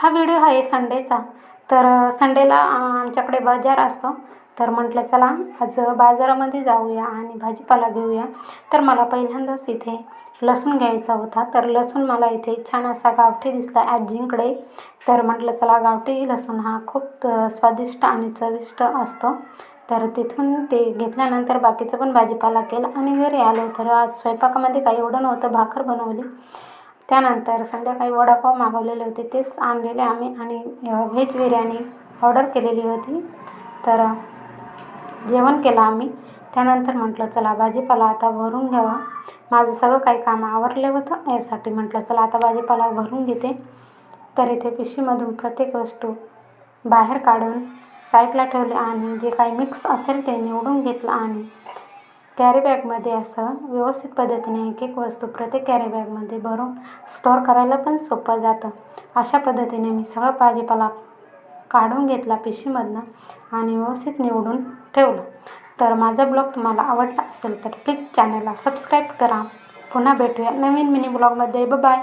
हा व्हिडिओ आहे संडेचा. तर संडेला आमच्याकडे बाजार असतो. तर म्हटलं चला आज बाजारामध्ये जाऊया आणि भाजीपाला घेऊया. तर मला पहिल्यांदाच इथे लसूण घ्यायचा होता. तर लसूण मला इथे छान असा गावठी दिसला आजींकडे. तर म्हटलं चला गावठी लसूण हा खूप स्वादिष्ट आणि चविष्ट असतो. तर तिथून ते घेतल्यानंतर बाकीचं पण भाजीपाला केला आणि घरी आलो. तर आज स्वयंपाकामध्ये काही एवढं नव्हतं, भाकर बनवली. त्यानंतर संध्याकाळी वडापाव मागवलेले होते, तेच आणलेले आम्ही आणि व्हेज बिर्याणी ऑर्डर केलेली होती. तर जेवण केलं आम्ही. त्यानंतर म्हटलं चला भाजीपाला आता भरून घ्यावा. माझं सगळं काही काम आवरले होतं, यासाठी म्हटलं चला आता भाजीपाला भरून घेते. तर इथे पिशवीमधून प्रत्येक वस्तू बाहेर काढून साईडला ठेवले आणि जे काही मिक्स असेल ते निवडून घेतलं आणि कॅरी बॅगमध्ये असं व्यवस्थित पद्धतीने एक एक वस्तू प्रत्येक कॅरी बॅगमध्ये भरून स्टोअर करायला पण सोपं जातं. अशा पद्धतीने मी सगळं भाजीपाला काढून घेतला पिशवीमधनं आणि व्यवस्थित निवडून ठेवलं. तर माझा ब्लॉग तुम्हाला आवडला असेल तर प्लीज चॅनलला सबस्क्राईब करा. पुन्हा भेटूया नवीन मिनी ब्लॉगमध्ये. बाय.